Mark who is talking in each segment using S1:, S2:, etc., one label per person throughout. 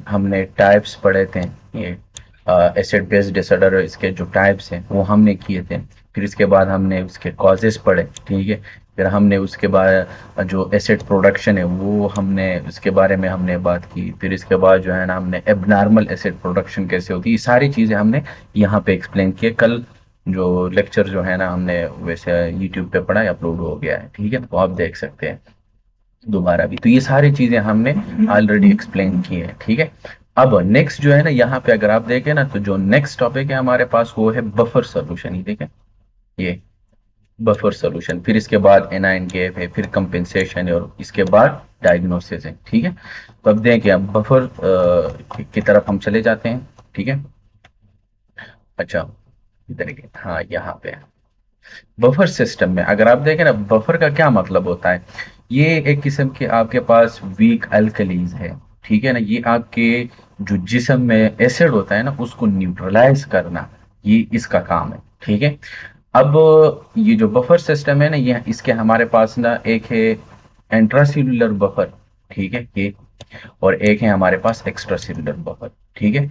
S1: हमने टाइप्स पढ़े थे, ये एसिड बेस डिसऑर्डर, इसके जो टाइप्स हैं वो हमने किए थे। फिर इसके बाद हमने उसके कॉजेस पढ़े, ठीक है। फिर हमने उसके बाद जो एसिड प्रोडक्शन है वो हमने उसके बारे में हमने बात की। फिर इसके बाद जो है ना हमने एबनॉर्मल एसिड प्रोडक्शन कैसे होती है, ये सारी चीज़ें हमने यहाँ पे एक्सप्लेन किए। कल जो लेक्चर जो है ना हमने वैसे यूट्यूब पे पढ़ा है, अपलोड हो गया है, ठीक है, तो आप देख सकते हैं दोबारा भी। तो ये सारी चीजें हमने ऑलरेडी एक्सप्लेन की है, ठीक है। अब नेक्स्ट जो है ना यहाँ पे अगर आप देखें ना, तो जो नेक्स्ट टॉपिक है हमारे पास वो है बफर सोल्यूशन। ये देखें, ये बफर सोल्यूशन। फिर इसके बाद एनाइन गैप है, फिर कंपेंसेशन है, और इसके बाद डायग्नोसिस है, ठीक है। तो अब देखें, अब बफर की तरफ हम चले जाते हैं, ठीक है। अच्छा, इधर के, हाँ यहाँ पे बफर सिस्टम में अगर आप देखें ना, बफर का क्या मतलब होता है। ये एक किस्म के आपके पास वीक अल्कलीज है, ठीक है ना। ये आपके जो जिस्म में एसिड होता है ना उसको न्यूट्रलाइज करना, ये इसका काम है, ठीक है। अब ये जो बफर सिस्टम है ना, ये इसके हमारे पास ना एक है इंट्रासेल्युलर बफर, ठीक है, ये, और एक है हमारे पास एक्स्ट्रा सेल्युलर बफर, ठीक है।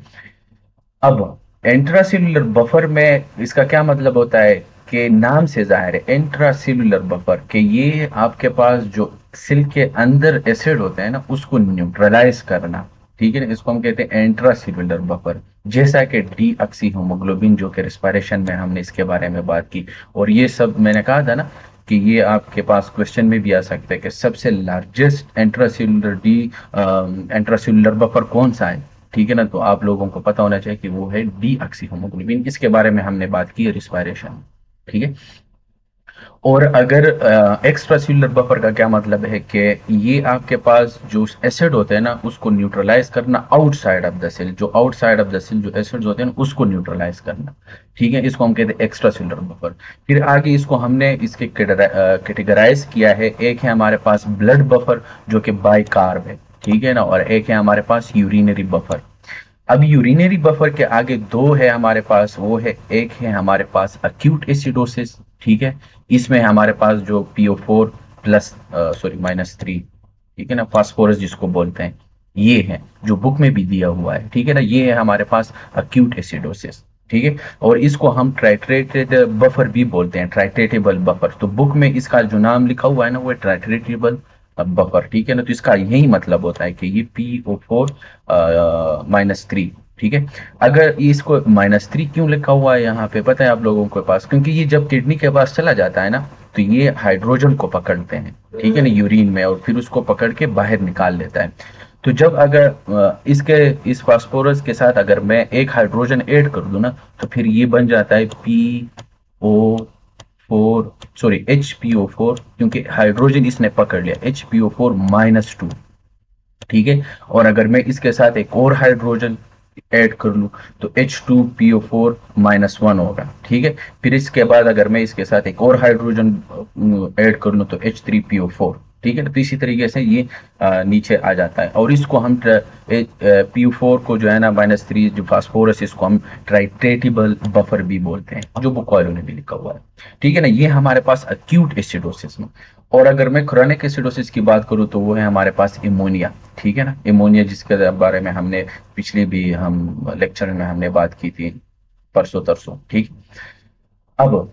S1: अब इंट्रासेल्युलर बफर में इसका क्या मतलब होता है कि नाम से जाहिर है इंट्रासेल्युलर बफर कि ये आपके पास जो सेल के अंदर एसिड होते हैं ना उसको न्यूट्रलाइज करना, ठीक है ना। इसको हम कहते हैं इंट्रासेल्युलर बफर। जैसा कि डी ऑक्सी हीमोग्लोबिन जो कि रेस्पिरेशन में हमने इसके बारे में बात की, और ये सब मैंने कहा था ना कि ये आपके पास क्वेश्चन में भी आ सकता है कि सबसे लार्जेस्ट इंट्रासेल्युलर बफर कौन सा है, ठीक है ना। तो आप लोगों को पता होना चाहिए कि वो है डी ऑक्सी हीमोग्लोबिन। इसके बारे में हमने बात की रिस्पायरेशन, ठीक है। और अगर एक्स्ट्रा सेल्युलर बफर का क्या मतलब है कि ये आपके पास जो एसिड होते हैं ना उसको न्यूट्रलाइज करना आउटसाइड ऑफ द सेल, जो आउटसाइड ऑफ द सेल जो एसिड्स होते हैं ना उसको न्यूट्रलाइज करना, ठीक है। इसको हम कहते हैं एक्स्ट्रा सेल्युलर बफर। फिर आगे इसको हमने इसके कैटेगराइज किया है। एक है हमारे पास ब्लड बफर जो कि बाई कार्ब है, ठीक है ना, और एक है हमारे पास यूरिनरी बफर। अब यूरिनरी बफर के आगे दो है हमारे पास, वो है एक है हमारे पास अक्यूट एसिडोसिस, ठीक है। इसमें हमारे पास जो PO4 प्लस सॉरी -3, ठीक है ना, फास्फोरस जिसको बोलते हैं, ये है जो बुक में भी दिया हुआ है, ठीक है ना। ये है हमारे पास अक्यूट एसिडोसिस, ठीक है। और इसको हम ट्राइट्रेटेड बफर भी बोलते हैं, ट्राइट्रेटेबल बफर। तो बुक में इसका जो नाम लिखा हुआ है ना वो है ट्राइट्रेटेबल बफर, ठीक है ना। तो इसका यही मतलब होता है कि ये PO4 -3, ठीक है। अगर इसको -3 क्यों लिखा हुआ है यहाँ पे पता है आप लोगों के पास, क्योंकि ये जब किडनी के पास चला जाता है ना तो ये हाइड्रोजन को पकड़ते हैं, ठीक है ना, यूरिन में, और फिर उसको पकड़ के बाहर निकाल लेता है। तो जब अगर इसके इस फास्फोरस के साथ अगर मैं एक हाइड्रोजन ऐड कर दूं ना तो फिर ये बन जाता है HP O4, क्योंकि हाइड्रोजन इसने पकड़ लिया, HP O4 -2, ठीक है। और अगर मैं इसके साथ एक और हाइड्रोजन ऐड कर लूं तो H2PO4 -1 होगा, ठीक है। फिर इसके बाद अगर मैं इसके साथ एक और हाइड्रोजन ऐड कर लूं तो H3PO4, ठीक है। तो इसी तरीके से ये नीचे आ जाता है। और इसको हम PO4 को जो है ना -3 जो फास्फोरस, इसको हम ट्राइट्रेटेबल बफर भी बोलते हैं, जो बुक वालों ने भी लिखा हुआ है, ठीक है ना। ये हमारे पास अक्यूट एसिडोसिस में। और अगर मैं क्रोनिक एसिडोसिस की बात करूं तो वो है हमारे पास इमोनिया, ठीक है ना, इमोनिया जिसके बारे में हमने पिछले भी हम लेक्चर में हमने बात की थी परसों तरसों, ठीक। अब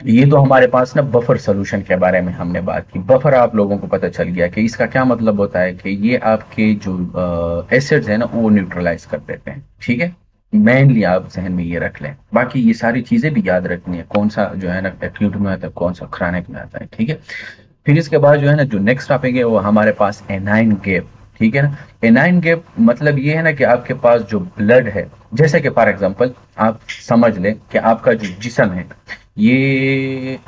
S1: ये तो हमारे पास ना बफर सोल्यूशन के बारे में हमने बात की। बफर आप लोगों को पता चल गया कि इसका क्या मतलब होता है कि ये आपके जो एसिड्स है ना वो न्यूट्रलाइज कर देते हैं, ठीक है। मेनली आप जहन में ये रख लें, बाकी ये सारी चीजें भी याद रखनी है, कौन सा जो है ना एक्यूट में आता है, कौन सा क्रोनिक में आता है, ठीक है। फिर इसके बाद जो है ना जो नेक्स्ट टॉपिक है वो हमारे पास एनाइन गैप, ठीक है ना। एनाइन गैप मतलब ये है ना कि आपके पास जो ब्लड है, जैसे कि फॉर एग्जांपल आप समझ लें कि आपका जो जिस्म है ये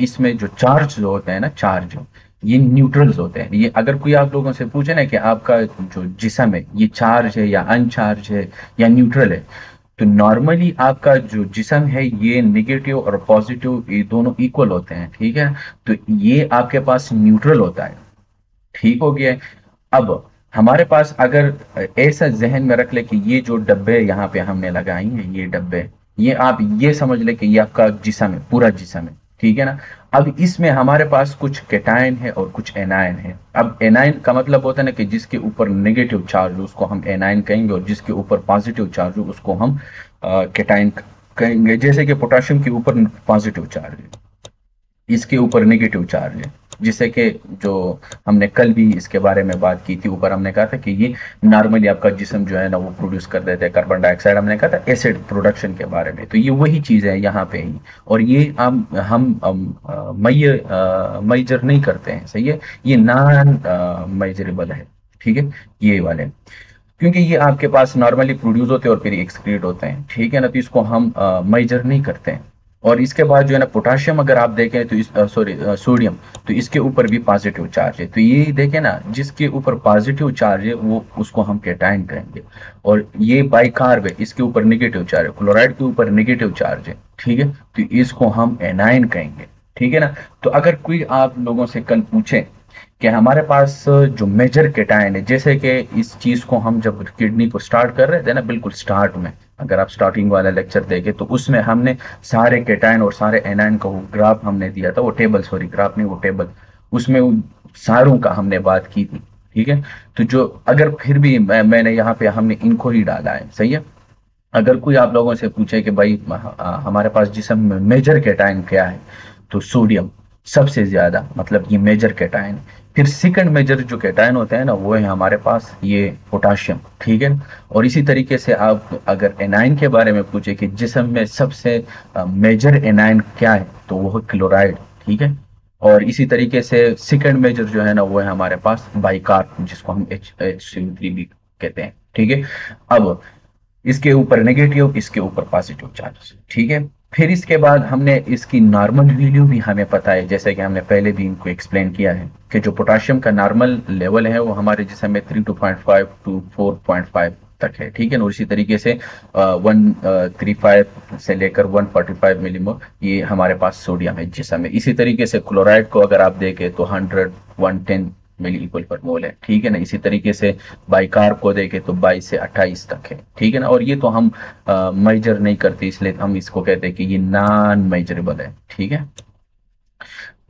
S1: इसमें जो चार्ज जो होते हैं ना, चार्ज ये न्यूट्रल्स होते हैं। ये अगर कोई आप लोगों से पूछे ना कि आपका जो जिस्म है ये चार्ज है या अनचार्ज है या न्यूट्रल है, तो नॉर्मली आपका जो जिस्म है ये नेगेटिव और पॉजिटिव ये दोनों इक्वल होते हैं, ठीक है। तो ये आपके पास न्यूट्रल होता है, ठीक हो गया है। अब हमारे पास अगर ऐसा जहन में रख ले कि ये जो डब्बे यहाँ पे हमने लगाई हैं, ये डब्बे, ये आप ये समझ ले कि ये आपका जिस्म है, पूरा जिस्म है, ठीक है ना। अब इसमें हमारे पास कुछ केटायन है और कुछ एनायन है। अब एनायन का मतलब होता है ना कि जिसके ऊपर नेगेटिव चार्ज हो उसको हम एनायन कहेंगे, और जिसके ऊपर पॉजिटिव चार्ज हो उसको हम केटायन कहेंगे। जैसे कि पोटाशियम के ऊपर पॉजिटिव चार्ज है, इसके ऊपर नेगेटिव चार्ज है, जिससे कि जो हमने कल भी इसके बारे में बात की थी, ऊपर हमने कहा था कि ये नॉर्मली आपका जिस्म जो है ना वो प्रोड्यूस कर देते हैं कार्बन डाइऑक्साइड, हमने कहा था एसिड प्रोडक्शन के बारे में। तो ये वही चीज़ है यहाँ पे ही, और ये हम मेजर नहीं करते हैं, सही है, ये नॉन मेजरेबल है, ठीक है, ये वाले, क्योंकि ये आपके पास नॉर्मली प्रोड्यूस होते हैं और फिर एक्सक्रीट होते हैं, ठीक है ना, तो इसको हम मेजर नहीं करते हैं। और इसके बाद जो है ना पोटाशियम अगर आप देखें तो इस सॉरी सोडियम, तो इसके ऊपर भी पॉजिटिव चार्ज है। तो ये देखें ना, जिसके ऊपर पॉजिटिव चार्ज है वो उसको हम कैटायन कहेंगे, और ये बाइकार्ब है, इसके ऊपर नेगेटिव चार्ज है, क्लोराइड के ऊपर नेगेटिव चार्ज है, ठीक है, तो इसको हम एनायन कहेंगे, ठीक है ना। तो अगर कोई आप लोगों से कल पूछे कि हमारे पास जो मेजर केटायन है, जैसे कि इस चीज को हम जब किडनी को स्टार्ट कर रहे थे ना, बिल्कुल स्टार्ट में, अगर आप स्टार्टिंग वाला लेक्चर देखें तो उसमें हमने सारे केटायन और सारे एनायन का वो ग्राफ हमने दिया था, वो टेबल, सॉरी ग्राफ नहीं, वो टेबल, उसमें सारों का हमने बात की थी, ठीक है। तो जो अगर फिर भी मैंने यहाँ पे हमने इनको ही डाला है, सही है। अगर कोई आप लोगों से पूछे कि भाई हमारे पास जिसम में मेजर केटायन क्या है, तो सोडियम सबसे ज्यादा, मतलब ये मेजर केटायन। फिर सेकंड मेजर जो केटायन होते हैं ना वो है हमारे पास ये पोटाशियम, ठीक है। और इसी तरीके से आप अगर एनायन के बारे में पूछे कि जिसम में सबसे मेजर एनायन क्या है, तो वो है क्लोराइड, ठीक है। और इसी तरीके से सेकंड मेजर जो है ना वो है हमारे पास बाइकार्ब, जिसको हम HCl3 भी कहते हैं, ठीक है। अब इसके ऊपर नेगेटिव, इसके ऊपर पॉजिटिव चार्ज, ठीक है। फिर इसके बाद हमने इसकी नॉर्मल वैल्यू भी हमें पता है, जैसे कि हमने पहले भी इनको एक्सप्लेन किया है कि जो पोटाशियम का नॉर्मल लेवल है वो हमारे जिसम में 3.5 to 4.5 तक है, ठीक है ना। और इसी तरीके से 135 से लेकर 145 मिलीमोल ये हमारे पास सोडियम है जिसम में। इसी तरीके से क्लोराइड को अगर आप देखें तो 100 110 मिली इक्वल पर मोल है, ठीक है ना। इसी तरीके से बाइकार्ब को देखें तो 22 से 28 तक है, ठीक है ना। और ये तो हम मेजर नहीं करते, इसलिए हम इसको कहते हैं कि ये नॉन मेजरेबल है, ठीक है।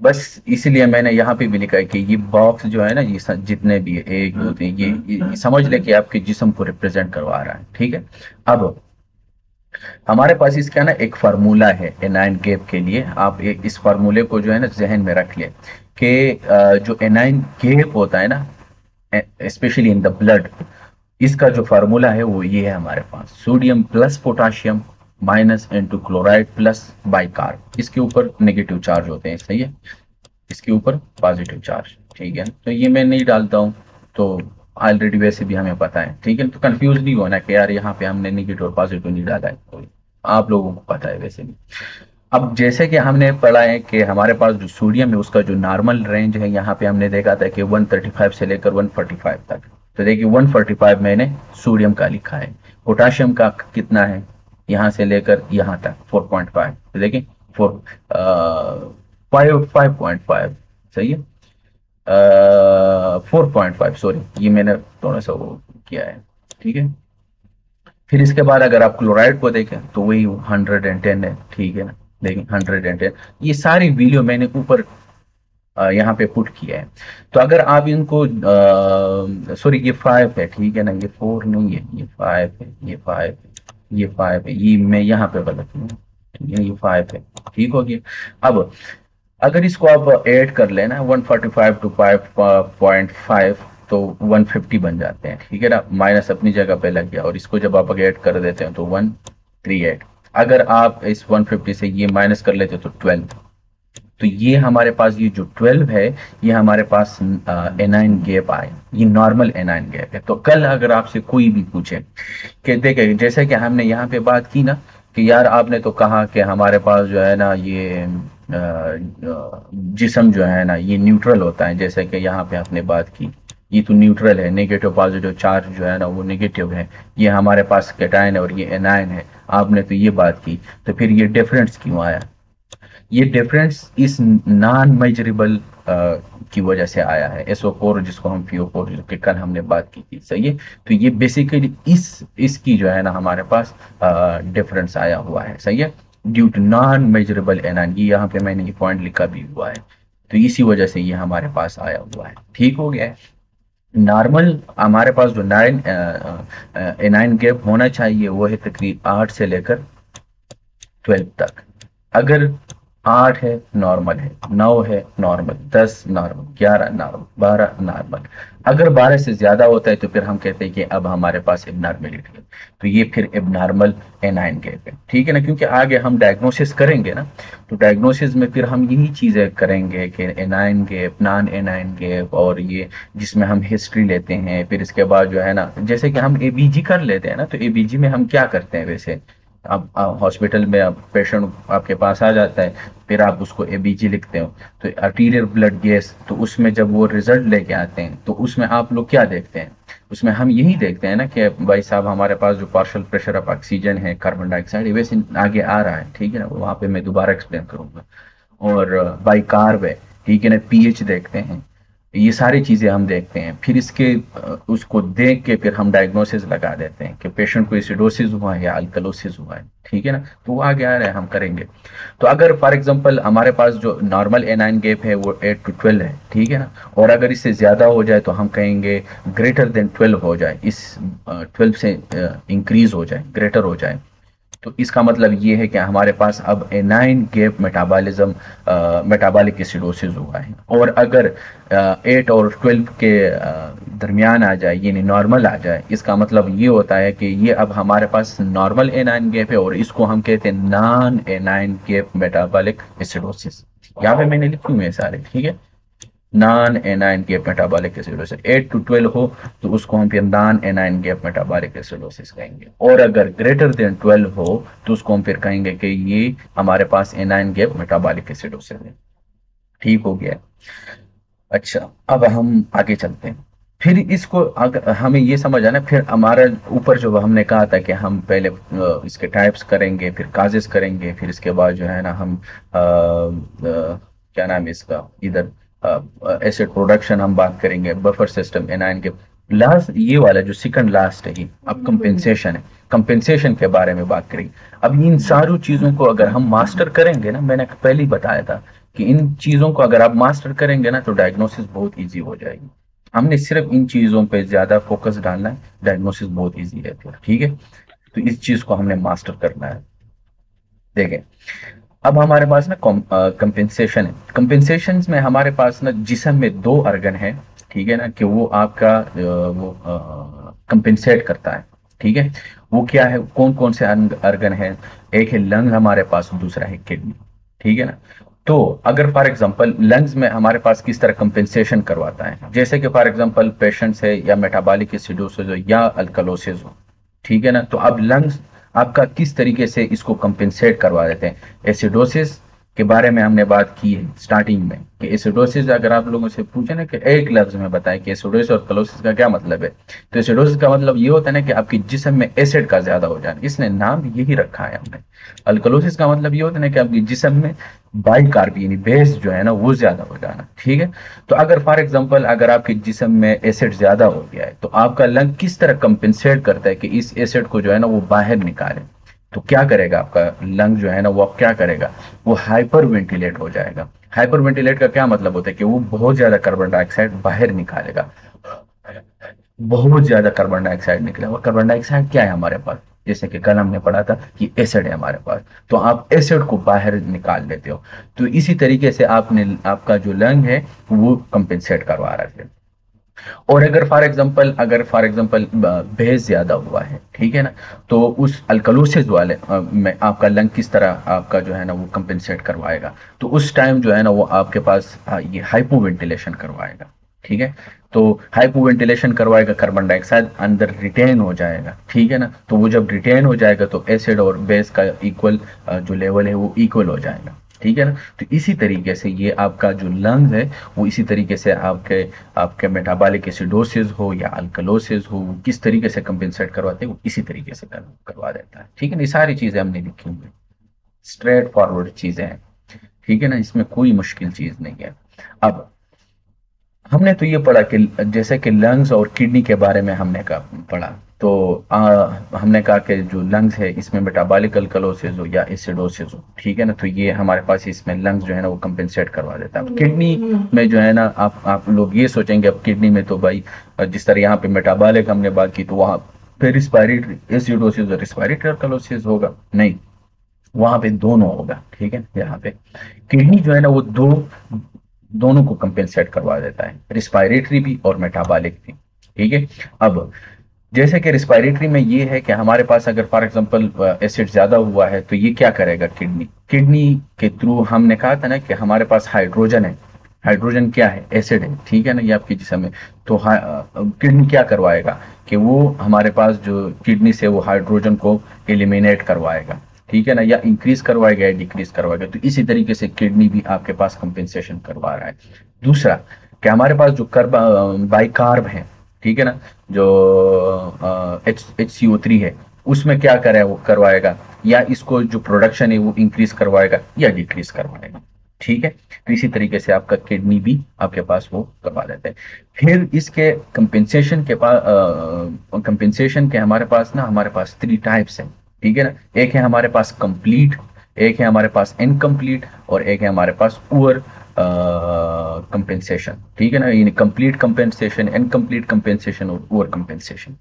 S1: बस इसलिए मैंने यहाँ पे भी लिखा है कि ये बॉक्स जो है ना, ये जितने भी है 1 2 3, ये समझ ले कि आपके जिस्म को रिप्रेजेंट करवा रहा है, ठीक है। अब हमारे पास इसका ना एक फार्मूला है एनाइन गैप के लिए, आप इस फार्मूले को जो है ना जहन में रख ले कि जो एनाइन गैप होता है ना, स्पेशली इन द ब्लड, इसका जो फार्मूला है वो ये है हमारे पास, sodium plus potassium minus into chloride plus bicarb. इसके ऊपर नेगेटिव चार्ज होते हैं, सही है, इसके ऊपर पॉजिटिव चार्ज, ठीक है। तो ये मैं नहीं डालता हूँ, तो ऑलरेडी वैसे भी हमें पता है, ठीक है। तो कंफ्यूज नहीं होना कि यार यहाँ पे हमने नेगेटिव और पॉजिटिव नहीं डाला है, तो आप लोगों को पता है वैसे भी। अब जैसे कि हमने पढ़ा है कि हमारे पास जो सोडियम है उसका जो नॉर्मल रेंज है, यहाँ पे हमने देखा था कि 135 से लेकर 145 तक। तो देखिए 145 मैंने सोडियम का लिखा है, पोटाशियम का कितना है, यहाँ से लेकर यहाँ तक 4.5, तो देखिए 5.5, सही है, 4.5, सॉरी ये मैंने थोड़ा सा वो किया है, ठीक है। फिर इसके बाद अगर आप क्लोराइड को देखें तो वही 110 है, ठीक है ना, देखिए 110। ये सारी वीडियो मैंने ऊपर यहाँ पे पुट किया है। तो अगर आप इनको सॉरी ये 5 है, ठीक है ना, ये 4 नहीं है, ये 5 है, ये 5 है, ये 5 है, ये मैं यहाँ पे गलत हूँ, ठीक है, ये 5 है, ठीक हो गया। अब अगर इसको आप ऐड कर लेना 145 to 5.5 तो 150 बन जाते हैं, ठीक है ना, माइनस अपनी जगह पे लग गया, और इसको जब आप ऐड कर देते हैं तो 138। अगर आप इस 150 से ये माइनस कर लेते तो 12, तो ये हमारे पास ये जो 12 है ये हमारे पास एनाइन गैप आए, ये नॉर्मल एनाइन गैप है। तो कल अगर आपसे कोई भी पूछे कि देखे, जैसे कि हमने यहाँ पे बात की ना कि यार आपने तो कहा कि हमारे पास जो है ना ये जिस्म जो है ना ये न्यूट्रल होता है, जैसे कि यहाँ पे आपने बात की, ये तो न्यूट्रल है, नेगेटिव पॉजिटिव चार्ज जो है ना वो नेगेटिव है, ये हमारे पास कैटायन है और ये एनायन है, आपने तो ये बात की, तो फिर ये डिफरेंस क्यों आया? ये डिफरेंस इस नॉन मेजरेबल की वजह से आया है, SO4 जिसको हम PO4 जो कि कल हमने बात की थी, सही है। तो ये बेसिकली इसकी जो है ना हमारे पास डिफरेंस आया हुआ है, सही है। Due to non measurable anion, ये यहाँ पे मैंने ये पॉइंट लिखा भी हुआ है, तो इसी वजह से ये हमारे पास आया हुआ है। ठीक हो गया है। नॉर्मल हमारे पास जो नाइन एनाइन गैप होना चाहिए वो है तकरीब 8 से लेकर 12 तक। अगर 8 है नॉर्मल है, 9 है नॉर्मल, 10 नॉर्मल, 11 नॉर्मल, 12 नॉर्मल। अगर 12 से ज्यादा होता है तो फिर हम कहते हैं कि अब हमारे पास एबनॉर्मेलिटी है, तो ये फिर एबनॉर्मल एनाइन गैप है। ठीक है ना, क्योंकि आगे हम डायग्नोसिस करेंगे ना, तो डायग्नोसिस में फिर हम यही चीजें करेंगे कि anion gap, non anion gap, और ये जिसमें हम हिस्ट्री लेते हैं। फिर इसके बाद जो है ना, जैसे कि हम एबीजी कर लेते हैं ना, तो एबीजी में हम क्या करते हैं वैसे, अब हॉस्पिटल में अब पेशेंट आपके पास आ जाता है, फिर आप उसको एबीजी लिखते हो, तो आर्टीरियल ब्लड गैस, तो उसमें जब वो रिजल्ट लेके आते हैं तो उसमें आप लोग क्या देखते हैं, उसमें हम यही देखते हैं ना कि भाई साहब हमारे पास जो पार्शियल प्रेशर ऑफ ऑक्सीजन है, कार्बन डाइऑक्साइड वैसे आगे आ रहा है। ठीक है ना, वहाँ पे मैं दोबारा एक्सप्लेन करूंगा। और बाई कार्ब है, ठीक है ना, पीएच देखते हैं, ये सारी चीजें हम देखते हैं। फिर इसके उसको देख के फिर हम डायग्नोसिस लगा देते हैं कि पेशेंट को एसिडोसिस हुआ है या अल्कलोसिस हुआ है। ठीक है ना, तो वो आगे आ रहा है, हम करेंगे। तो अगर फॉर एग्जांपल हमारे पास जो नॉर्मल एनाइन गैप है वो 8 to 12 है, ठीक है ना, और अगर इससे ज्यादा हो जाए तो हम कहेंगे ग्रेटर देन 12 हो जाए, इस 12 से इंक्रीज हो जाए, ग्रेटर हो जाए, तो इसका मतलब ये है कि हमारे पास अब anion gap metabolism, metabolic acidosis हुआ है। और अगर 8 और 12 के दरमियान आ जाए, यानी नॉर्मल आ जाए, इसका मतलब ये होता है कि ये अब हमारे पास नॉर्मल एनाइन गैप है, और इसको हम कहते हैं non anion gap metabolic acidosis. यहाँ पे मैंने लिखी हुई है सारे, ठीक है। Non anion gap metabolic acidosis 8 to 12 हो तो उसको हम फिर non anion gap metabolic acidosis कहेंगे, और अगर ग्रेटर देन 12 हो तो उसको हम फिर कहेंगे कि ये हमारे पास एनाइन गैप मेटाबॉलिक एसिडोसिस है। ठीक हो गया। अच्छा, अब हम आगे चलते हैं। फिर इसको अगर हमें ये समझ आना, फिर हमारा ऊपर जो हमने कहा था कि हम पहले इसके टाइप्स करेंगे, फिर काजेस करेंगे, फिर इसके बाद जो है ना हम क्या नाम है इसका, इधर एसिड प्रोडक्शन हम बात करेंगे, बफर सिस्टम, एनायन के लास्ट, ये वाला जो सेकंड लास्ट है, अब कंपेंसेशन है, कंपेंसेशन के बारे में बात करेंगे। अब इन सारी चीजों को अगर हम मास्टर करेंगे ना, मैंने पहले ही बताया था कि इन चीजों को अगर आप मास्टर करेंगे ना तो डायग्नोसिस बहुत इजी हो जाएगी। हमने सिर्फ इन चीजों पे ज्यादा फोकस डालना है, डायग्नोसिस बहुत इजी रहती है। ठीक है, तो इस चीज को हमने मास्टर करना है। देखें, अब हमारे पास ना कंपेंसेशन है। कंपेंसेशन में हमारे पास ना जिस्म में 2 अर्गन है, ठीक है ना, कि वो आपका वो कंपेंसेट करता है। ठीक है, वो क्या है, कौन कौन से अर्गन है, एक है लंग हमारे पास, दूसरा है किडनी। ठीक है ना, तो अगर फॉर एग्जांपल लंग्स में हमारे पास किस तरह कंपेंसेशन करवाता है, जैसे कि फॉर एग्जांपल पेशेंट्स है या मेटाबॉलिक एसिडोसिस हो या अल्कलोसिस हो, ठीक है ना, तो अब लंग्स आपका किस तरीके से इसको कंपेंसेट करवा देते हैं। एसिडोसिस के बारे में हमने बात की है स्टार्टिंग में कि एसिडोसिस, अगर आप लोगों से पूछे ना कि एक लफ्ज में बताएं कि एसिडोसिस और कलोसिस का क्या मतलब है, तो एसिडोसिस का मतलब ये होता है ना कि आपकी जिस्म में एसिड का ज्यादा हो जाना, इसने नाम यही रखा है हमने। अल्कलोसिस का मतलब ये होता है ना कि आपकी जिस्म में बाइकार्ब यानी बेस जो है ना वो ज्यादा हो जाना। ठीक है, तो अगर फॉर एग्जांपल अगर आपके जिस्म में एसिड ज्यादा हो गया है तो आपका लंग किस तरह कंपेंसेट करता है कि इस एसिड को जो है ना वो बाहर निकाले, तो क्या करेगा आपका लंग जो है ना वो क्या करेगा, वो हाइपर वेंटिलेट हो जाएगा। हाइपर वेंटिलेट का क्या मतलब होता है कि वो बहुत ज्यादा कार्बन डाइऑक्साइड बाहर निकालेगा, बहुत ज्यादा कार्बन डाइऑक्साइड निकलेगा। और कार्बन डाइऑक्साइड क्या है हमारे पास, जैसे कि कल हमने पढ़ा था कि एसिड है हमारे पास, तो आप एसिड को बाहर निकाल देते हो। तो इसी तरीके से आपने आपका जो लंग है वो कंपेंसेट करवा रहा है। और अगर फॉर एग्जांपल बेस ज्यादा हुआ है, ठीक है ना, तो उस अल्कलोसिस वाले में आपका लंग किस तरह आपका जो है ना वो कंपेंसेट करवाएगा, तो उस टाइम जो है ना वो आपके पास ये हाइपोवेंटिलेशन करवाएगा। ठीक है, तो हाइपोवेंटिलेशन करवाएगा, कार्बन डाइऑक्साइड अंदर रिटेन हो जाएगा। ठीक है ना, तो वो जब रिटेन हो जाएगा तो एसिड और बेस का इक्वल जो लेवल है वो इक्वल हो जाएगा। ठीक है ना, तो इसी तरीके से ये आपका जो लंग्स है वो इसी तरीके से आपके आपके मेटाबॉलिक एसिडोसिस हो या अल्कलोसिस हो, वो किस तरीके से कंपेंसेट करवाते हैं वो इसी तरीके से करवा देता है। ठीक है ना, ये सारी चीजें हमने लिखी हुई, स्ट्रेट फॉरवर्ड चीजें हैं। ठीक है ना, इसमें कोई मुश्किल चीज नहीं है। अब हमने तो ये पढ़ा कि जैसे कि लंग्स और किडनी के बारे में हमने पढ़ा, तो हमने कहा कि जो लंग्स है इसमें मेटाबॉलिक अल्कलोसिस हो या एसिडोसिस हो, ठीक है ना, तो ये हमारे पास इसमें लंग्स जो है ना वो कंपेंसेट करवा देता है। किडनी में जो है ना, आप लोग ये सोचेंगे अब किडनी में तो भाई जिस तरह यहाँ पे मेटाबॉलिक हमने बात की तो वहाँ पे रिस्पायरेटरी एसिडोसिस और रिस्पायरेटरी अल्कलोसिस होगा, नहीं, वहां पे दोनों होगा, ठीक है। यहाँ पे किडनी जो है ना वो दोनों को कंपेंसेट करवा देता है, रिस्पायरेटरी भी और मेटाबॉलिक भी, ठीक है। अब जैसे कि रिस्पायरेटरी में ये है कि हमारे पास अगर फॉर एग्जांपल एसिड ज्यादा हुआ है तो ये क्या करेगा, किडनी के थ्रू हमने कहा था ना कि हमारे पास हाइड्रोजन है, हाइड्रोजन क्या है, एसिड है, ठीक है ना, ये आपके जिस्म में। तो किडनी क्या करवाएगा कि वो हमारे पास जो किडनी से वो हाइड्रोजन को एलिमिनेट करवाएगा, ठीक है ना, या इंक्रीज करवाएगा या डिक्रीज करवाएगा। तो इसी तरीके से किडनी भी आपके पास कंपेंसेशन करवा रहा है। दूसरा कि हमारे पास जो बाइकार्ब है, ठीक है ना, जो HCO3 है, उसमें क्या करे वो करवाएगा, या इसको जो प्रोडक्शन है वो इंक्रीज करवाएगा या डिक्रीज करवाएगा, ठीक है। तो इसी तरीके से आपका किडनी भी आपके पास वो करवा देते हैं। फिर इसके कंपेंसेशन के हमारे पास ना, हमारे पास 3 टाइप्स हैं, ठीक है ना। एक है हमारे पास कंप्लीट, एक है हमारे पास इनकम्प्लीट, और एक है हमारे पास पुअर कंपेंसेशन, ठीक है ना। यानी कंप्लीट कंपेंसेशन, इनकम्प्लीट कंपेंसेशन और पुअर कंपेंसेशन।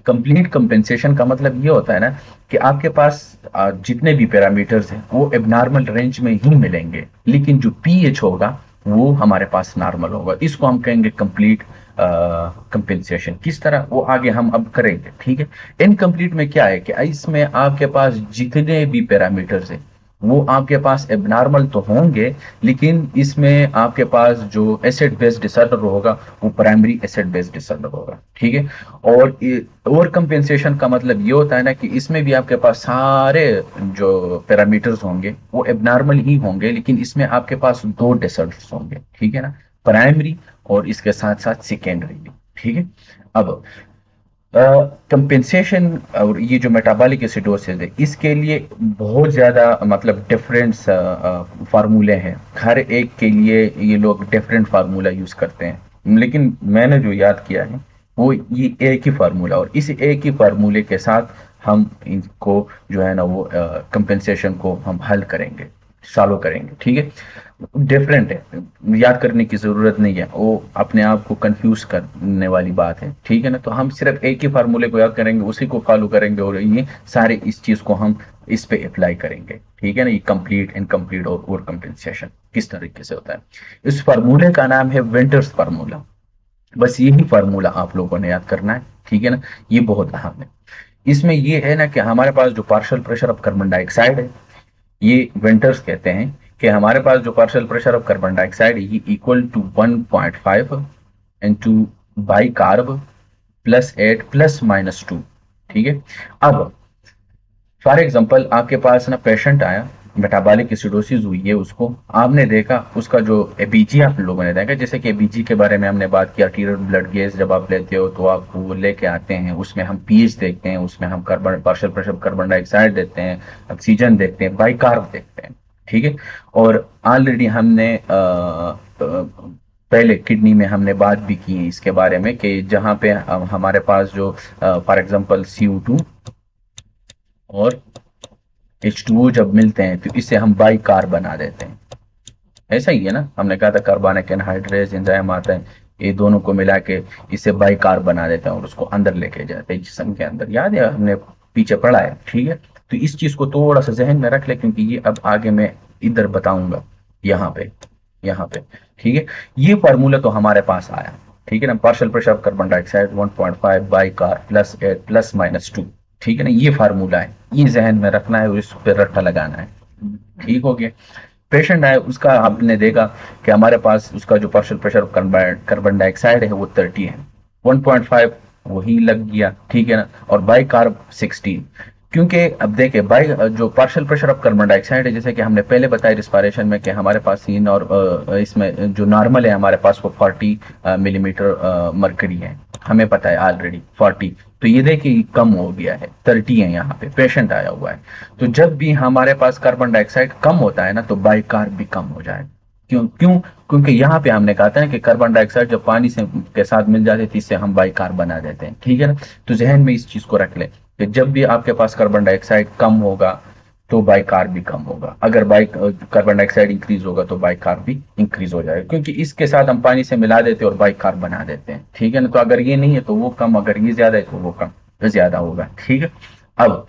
S1: कंप्लीट कंपेंसेशन का मतलब ये होता है ना कि आपके पास जितने भी पैरामीटर्स हैं वो एबनॉर्मल रेंज में ही मिलेंगे, लेकिन जो पीएच होगा वो हमारे पास नॉर्मल होगा। इसको हम कहेंगे कंप्लीट कंपेंसेशन। किस तरह, वो आगे हम अब करेंगे, ठीक है। इनकम्प्लीट में क्या है कि इसमें आपके पास जितने भी पैरामीटर्स हैं वो आपके पास एबनॉर्मल तो होंगे, लेकिन इसमें आपके पास जो एसिड बेस्ड डिसऑर्डर होगा वो प्राइमरी एसिड बेस्ड डिसऑर्डर होगा, ठीक है। और ओवर कंपेंसेशन का मतलब ये होता है ना कि इसमें भी आपके पास सारे जो पैरामीटर्स होंगे वो एबनॉर्मल ही होंगे, लेकिन इसमें आपके पास 2 डिसऑर्डर्स होंगे, ठीक है ना, प्राइमरी और इसके साथ साथ सेकेंडरी भी, ठीक है। अब कंपेंसेशन और ये जो मेटाबॉलिक एसिडोसिस है इसके लिए बहुत ज़्यादा मतलब डिफरेंट फार्मूले हैं, हर एक के लिए ये लोग डिफरेंट फार्मूला यूज़ करते हैं, लेकिन मैंने जो याद किया है वो ये एक ही फार्मूला, और इस एक ही फार्मूले के साथ हम इनको जो है ना वो कंपेंसेशन को हम हल करेंगे, सॉल्व करेंगे, ठीक है। डिफरेंट है, याद करने की जरूरत नहीं है, वो अपने आप को कंफ्यूज करने वाली बात है, ठीक है ना। तो हम सिर्फ एक ही फार्मूले को याद करेंगे, उसी को फॉलो करेंगे, और ये सारे इस चीज को हम इस पे अप्लाई करेंगे, ठीक है ना। ये कंप्लीट, इनकम्प्लीट और ओवर कंपेंसेशन किस तरीके से होता है। इस फार्मूले का नाम है विंटर्स फार्मूला। बस यही फार्मूला आप लोगों ने याद करना है, ठीक है ना, ये बहुत अहम है। इसमें ये है ना कि हमारे पास जो partial pressure of carbon dioxide है, ये विंटर्स कहते हैं कि हमारे पास जो partial pressure of carbon dioxide ये equal to 1.5 into bicarb +8 ±2, ठीक है। अब फॉर एग्जांपल आपके पास ना पेशेंट आया, मेटाबॉलिक एसिडोसिस हुई है उसको, आपने देखा उसका जो एबीजी आप लोगों ने देखा, जैसे कि एबीजी के बारे में हमने बात की, आर्टीरियल ब्लड गैस जब आप लेते हो तो आप वो लेके आते हैं, उसमें हम पीएच देखते हैं, उसमें हम carbon partial pressure carbon dioxide देखते हैं, ऑक्सीजन देखते हैं, बाइकार्ब देखते हैं, ठीक है। और ऑलरेडी हमने पहले किडनी में हमने बात भी की है इसके बारे में कि जहाँ पे हमारे पास जो फॉर एग्जांपल CO2 और H2O जब मिलते हैं तो इससे हम बाइकार्ब बना देते हैं, ऐसा ही है ना। हमने कहा था कार्बनिक एनहाइड्रेज एंजाइम आता है, ये दोनों को मिला के इससे बाइकार्ब बना देते हैं और उसको अंदर लेके जाते हैं जिस्म के अंदर, याद है हमने पीछे पढ़ा है, ठीक है। तो इस चीज को थोड़ा सा जहन में रख ले, क्योंकि ये अब आगे मैं इधर बताऊंगा यहाँ पे, ठीक है। ये फार्मूला तो हमारे पास आया, ठीक है ना, partial pressure of carbon dioxide 1.5 bicarb +8 ±2, ठीक है ना, ये फार्मूला है, ये जहन में रखना है और इस पर रट्टा लगाना है, ठीक हो गया। पेशेंट है उसका हमने देखा कि हमारे पास उसका जो partial pressure of carbon dioxide है वो 30 है, 1.5 वही लग गया, ठीक है ना, और बाइकार्ब 16, क्योंकि अब देखे बाई जो partial pressure of carbon dioxide है, जैसे कि हमने पहले बताया रिस्पायरेशन में कि हमारे पास सीन और इसमें जो नॉर्मल है हमारे पास वो 40 मिलीमीटर मरकरी है, हमें पता है ऑलरेडी 40, तो ये देखिए कम हो गया है, 30 है, यहाँ पे पेशेंट आया हुआ है। तो जब भी हमारे पास कार्बन डाइऑक्साइड कम होता है ना तो बाइकार्ब भी कम हो जाएगा, क्यों क्यों क्योंकि यहाँ पे हमने कहा था ना कि कार्बन डाइऑक्साइड जब पानी से के साथ मिल जाते थे इससे हम बाइकार बना देते हैं, ठीक है ना। तो जहन में इस चीज को रख ले कि जब भी आपके पास कार्बन डाइऑक्साइड कम होगा तो बाइकार भी कम होगा, अगर बाइक कार्बन डाइऑक्साइड इंक्रीज होगा तो बाइकार भी इंक्रीज हो जाएगा, क्योंकि इसके साथ हम पानी से मिला देते हैं और बाइकार बना देते हैं, ठीक है ना। तो अगर ये नहीं है तो वो कम, अगर ये ज्यादा है तो वो कम ज्यादा होगा, ठीक है। अब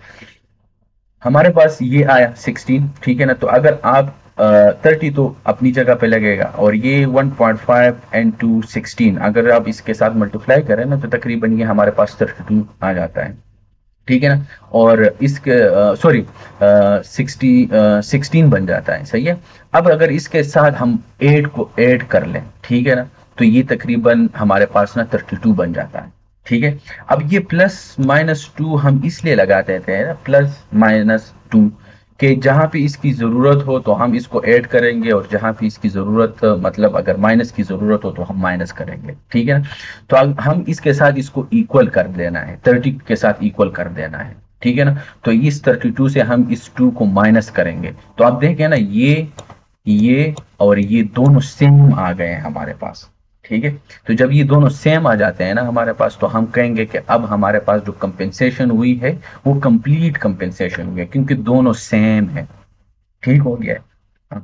S1: हमारे पास ये आया 16, ठीक है ना। तो अगर आप 30 तो अपनी जगह पे लगेगा, और ये 1.5 एंड टू 16 अगर आप इसके साथ मल्टीप्लाई करें ना तो तकरीबन ये हमारे पास 32 आ जाता है, ठीक है ना। और इसके सॉरी 16 बन जाता है, सही है। अब अगर इसके साथ हम 8 को ऐड कर लें, ठीक है ना, तो ये तकरीबन हमारे पास ना 32 बन जाता है, ठीक है। अब ये +-2 हम इसलिए लगाते थे ना, +-2 कि जहां पे इसकी जरूरत हो तो हम इसको ऐड करेंगे, और जहां पे इसकी जरूरत मतलब अगर माइनस की जरूरत हो तो हम माइनस करेंगे, ठीक है ना। तो अब हम इसके साथ इसको इक्वल कर देना है, 30 के साथ इक्वल कर देना है, ठीक है ना। तो इस 32 से हम इस 2 को माइनस करेंगे, तो आप देखें ना ये और ये दोनों सेम आ गए हैं हमारे पास, ठीक है। तो जब ये दोनों सेम आ जाते हैं ना हमारे पास, तो हम कहेंगे कि अब हमारे पास जो कंपेंसेशन हुई है वो कंप्लीट कंपेंसेशन हुई है, क्योंकि दोनों सेम है, ठीक हो गया है।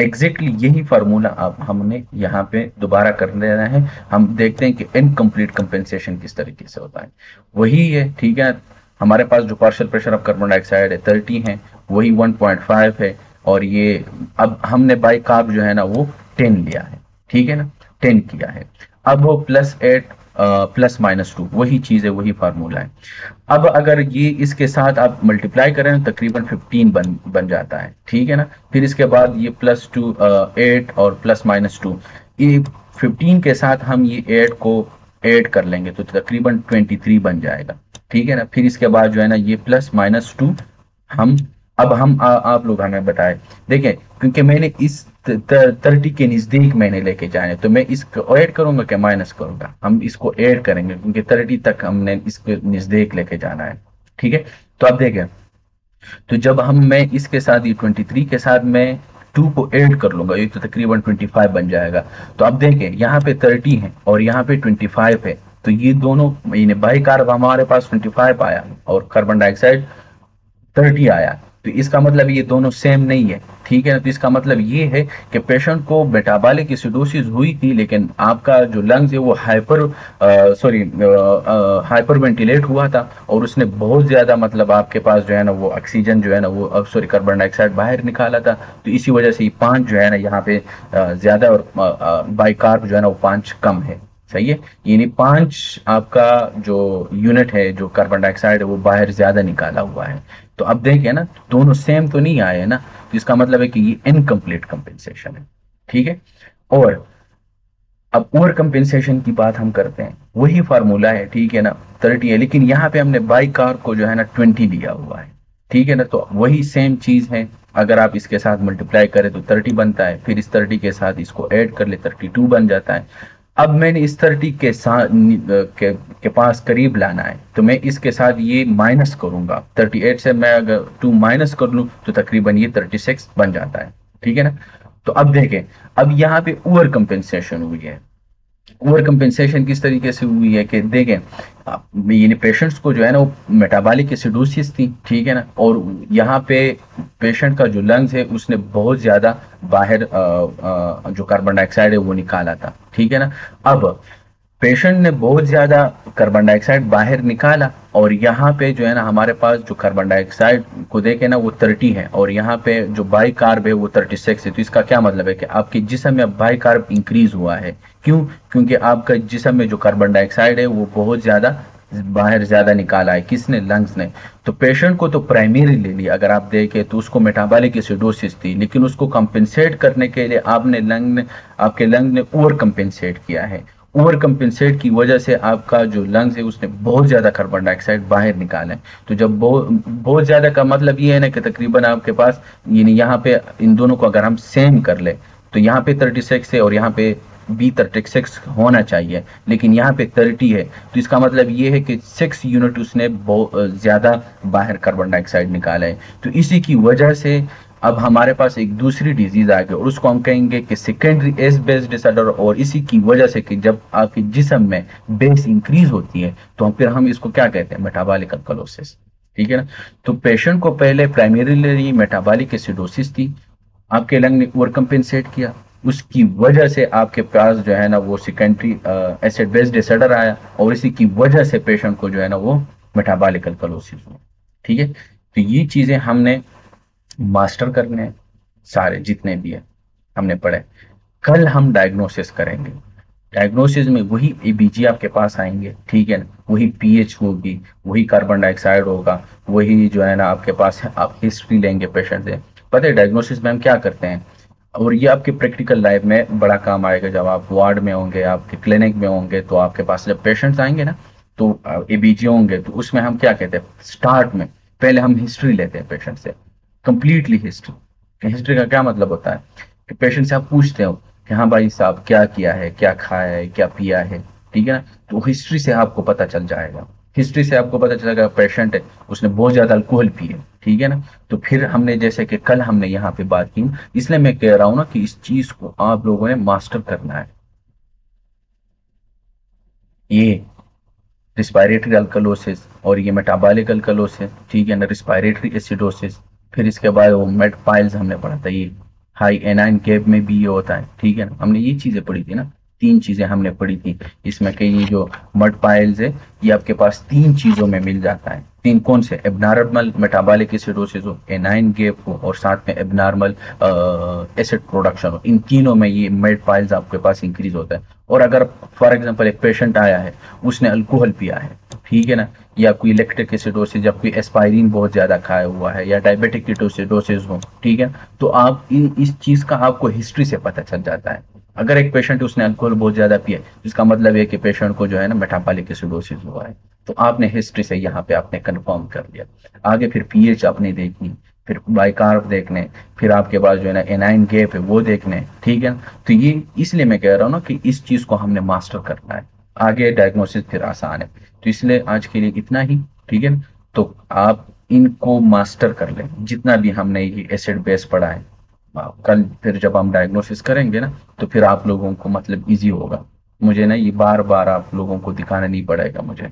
S1: एग्जैक्टली यही फार्मूला अब हमने यहाँ पे दोबारा कर लेना है। हम देखते हैं कि इनकम्प्लीट कंपेंसेशन किस तरीके से होता है, वही है, ठीक है। हमारे पास जो partial pressure of carbon dioxide है 30 है, वही 1.5 है, और ये अब हमने बाई कार्ब जो है ना वो 10 लिया है, ठीक है ना, 10 किया है। अब वो +8 +-2 वही चीज है, वही फार्मूला है। अब अगर ये इसके साथ आप मल्टीप्लाई करें तो तकरीबन 15 बन जाता है, ठीक है ना। फिर इसके बाद ये +2 8 और +-2, ये 15 के साथ हम ये 8 को ऐड कर लेंगे तो तकरीबन 23 बन जाएगा, ठीक है ना। फिर इसके बाद जो है ना ये +-2 हम अब हम आप लोग हमें बताएं, देखें, क्योंकि मैंने इस 30 के नजदीक मैंने लेके जाए, तो मैं इसको ऐड करूंगा क्या माइनस करूंगा, हम इसको ऐड करेंगे क्योंकि 30 तक हमने इसके नजदीक लेके जाना है, ठीक है। तो अब देखें, तो जब मैं इसके साथ ये 23 के साथ मैं 2 को ऐड कर लूंगा, ये तो तकरीबन 25 बन जाएगा। तो अब देखें यहाँ पे 30 है और यहाँ पे 25 है, तो ये दोनों बाई कार्ब हमारे पास 25 आया और कार्बन डाइऑक्साइड 30 आया, तो इसका मतलब ये दोनों सेम नहीं है, ठीक है ना। तो इसका मतलब ये है कि पेशेंट को मेटाबॉलिक एसिडोसिस हुई थी, लेकिन आपका जो लंग्स है वो हाइपर वेंटिलेट हुआ था, और उसने बहुत ज्यादा मतलब आपके पास जो है ना वो ऑक्सीजन जो है ना वो कार्बन डाइऑक्साइड बाहर निकाला था। तो इसी वजह से ये 5 जो है ना यहाँ पे ज्यादा, और बाई कार्ब जो है ना वो 5 कम है, सही है। यानी 5 आपका जो यूनिट है जो कार्बन डाइऑक्साइड है वो बाहर ज्यादा निकाला हुआ है। तो अब देखें ना, दोनों सेम तो नहीं आए ना, तो इसका मतलब है कि ये इनकम्प्लीट कंपेंसेशन है, ठीक है। और अब ओवर कंपेंसेशन की बात हम करते हैं, वही फार्मूला है, ठीक है ना, 30 है, लेकिन यहाँ पे हमने बाई कार को जो है ना 20 लिया हुआ है, ठीक है ना। तो वही सेम चीज है, अगर आप इसके साथ मल्टीप्लाई करें तो 30 बनता है, फिर इस 30 के साथ इसको ऐड कर ले 32 बन जाता है। अब मैंने इस 30 के साथ के पास करीब लाना है, तो मैं इसके साथ ये माइनस करूंगा, 38 से मैं अगर 2 माइनस कर लूं तो तकरीबन ये 36 बन जाता है, ठीक है ना। तो अब देखें, अब यहाँ पे ओवर कंपेंसेशन हुई है। ओवर कंपेंसेशन किस तरीके से हुई है कि देखें, यानी पेशेंट्स को जो है ना वो मेटाबॉलिक एसिडोसिस थी, ठीक है ना, और यहाँ पे पेशेंट का जो लंग्स है उसने बहुत ज्यादा बाहर जो कार्बन डाइऑक्साइड है वो निकाला था, ठीक है ना। अब पेशेंट ने बहुत ज्यादा कार्बन डाइऑक्साइड बाहर निकाला, और यहाँ पे जो है ना हमारे पास जो कार्बन डाइऑक्साइड को देखे ना वो 30 है, और यहाँ पे जो बाई कार्ब है वो 36 है। तो इसका क्या मतलब है कि आपके जिस्म में बाई कार्ब इंक्रीज हुआ है, क्यों, क्योंकि आपका जिस्म में जो कार्बन डाइऑक्साइड है वो बहुत ज्यादा बाहर ज्यादा निकाला है, किसने, लंग्स ने। तो पेशेंट को तो प्राइमरी ले लिया, अगर आप देखें तो उसको मेटाबॉलिक एसिडोसिस थी, लेकिन उसको कंपेंसेट करने के लिए आपके लंग ने ओवर कंपेंसेट किया है। ओवर कंपेंसेट की वजह से आपका जो लंग्स है उसने बहुत ज्यादा कार्बन डाइऑक्साइड बाहर निकाला है। तो जब बहुत ज्यादा का मतलब ये है ना कि तकरीबन आपके पास यानी यहाँ पे इन दोनों को अगर हम सेम कर ले तो यहाँ पे 36 है और यहाँ पे बी 36 होना चाहिए, लेकिन यहाँ पे 30 है। तो इसका मतलब ये है कि 6 यूनिट उसने बहुत ज्यादा बाहर कार्बन डाइऑक्साइड निकाला है। तो इसी की वजह से अब हमारे पास एक दूसरी डिजीज आ गई और उसको हम कहेंगे कि सेकेंडरी एज बेस डिसऑर्डर, और इसी की वजह से कि जब आपके जिस्म में बेस इंक्रीज होती है तो फिर हम इसको क्या कहते हैं, मेटाबॉलिक अल्कलोसिस। ठीक है ना। तो पेशेंट को पहले प्राइमरीली मेटाबॉलिक एसिडोसिस थी, आपके लंग ने ओवर कंपेंसेट किया, उसकी वजह से आपके पास जो है ना वो सेकेंडरी एसिड बेस डिसऑर्डर आया, और इसी की वजह से पेशेंट को जो है ना वो मेटाबॉलिक अल्कलोसिस हुआ। ठीक है। तो ये चीजें हमने मास्टर करने हैं, सारे जितने भी है हमने पढ़े। कल हम डायग्नोसिस करेंगे। डायग्नोसिस में वही एबीजी आपके पास आएंगे, ठीक है ना, वही पीएच होगी, वही कार्बन डाइऑक्साइड होगा, वही जो है ना आपके पास है, आप हिस्ट्री लेंगे पेशेंट से। पता है डायग्नोसिस में हम क्या करते हैं, और ये आपके प्रैक्टिकल लाइफ में बड़ा काम आएगा जब आप वार्ड में होंगे, आपके क्लिनिक में होंगे, तो आपके पास जब पेशेंट्स आएंगे ना तो एबीजी होंगे, तो उसमें हम क्या कहते हैं, स्टार्ट में पहले हम हिस्ट्री लेते हैं पेशेंट से, कंप्लीटली हिस्ट्री। हिस्ट्री का क्या मतलब होता है कि पेशेंट से आप पूछते हो कि हाँ भाई साहब क्या किया है, क्या खाया है, क्या पिया है, ठीक है ना। तो हिस्ट्री से आपको पता चल जाएगा, हिस्ट्री से आपको पता चलेगा पेशेंट है उसने बहुत ज्यादा अल्कोहल पी है, ठीक है ना। तो फिर हमने जैसे कि कल हमने यहाँ पे बात की, इसलिए मैं कह रहा हूँ ना कि इस चीज को आप लोगों ने मास्टर करना है। ये रिस्पायरेटरी अल्कलोसिस और ये मेटाबॉलिक अल्कलोसिस, ठीक है ना, रिस्पायरेटरी एसिडोसिस, फिर इसके बाद वो मेड पाइल्स हमने पढ़ा था, ये हाई एनाइन गैप में भी ये होता है, ठीक है ना, हमने ये चीजें पढ़ी थी ना, तीन चीजें हमने पढ़ी थी इसमें कि ये जो मड पाइल्स है ये आपके पास तीन चीजों में मिल जाता है। तीन कौन से, एबनॉर्मल मेटाबॉलिक एसिडोसिस हो, एनाइन गैप हो, और साथ में एबनॉर्मल एसिड प्रोडक्शन हो, इन तीनों में ये मेड पाइल्स आपके पास इंक्रीज होता है। और अगर फॉर एग्जांपल एक पेशेंट आया है उसने अल्कोहल पिया है, ठीक है ना, या कोई इलेक्ट्रिक एसिडोसिस, या कोई एस्पायरिन बहुत ज्यादा खाया हुआ है, या डायबिटिक कीटोसिडोसिस हो, ठीक है, तो आप इस चीज का आपको हिस्ट्री से पता चल जाता है। अगर एक पेशेंट उसने अल्कोहल बहुत ज्यादा पिया इसका मतलब है कि पेशेंट को जो है ना मेटाबॉलिक एसिडोसिस हुआ है, तो आपने हिस्ट्री से यहाँ पे आपने कंफर्म कर लिया। आगे फिर पीएच आपने देखनी, फिर बाइकार्ब देखने, फिर आपके पास जो है ना एनाइन गैप है वो देखने, ठीक है। तो ये इसलिए मैं कह रहा हूँ ना कि इस चीज को हमने मास्टर करना है, आगे डायग्नोसिस फिर आसान है। तो इसलिए आज के लिए इतना ही, ठीक है। तो आप इनको मास्टर कर लें जितना भी हमने ये एसिड बेस पढ़ा है। कल फिर जब हम डायग्नोसिस करेंगे ना तो फिर आप लोगों को मतलब इजी होगा, मुझे ना ये बार बार आप लोगों को दिखाना नहीं पड़ेगा मुझे।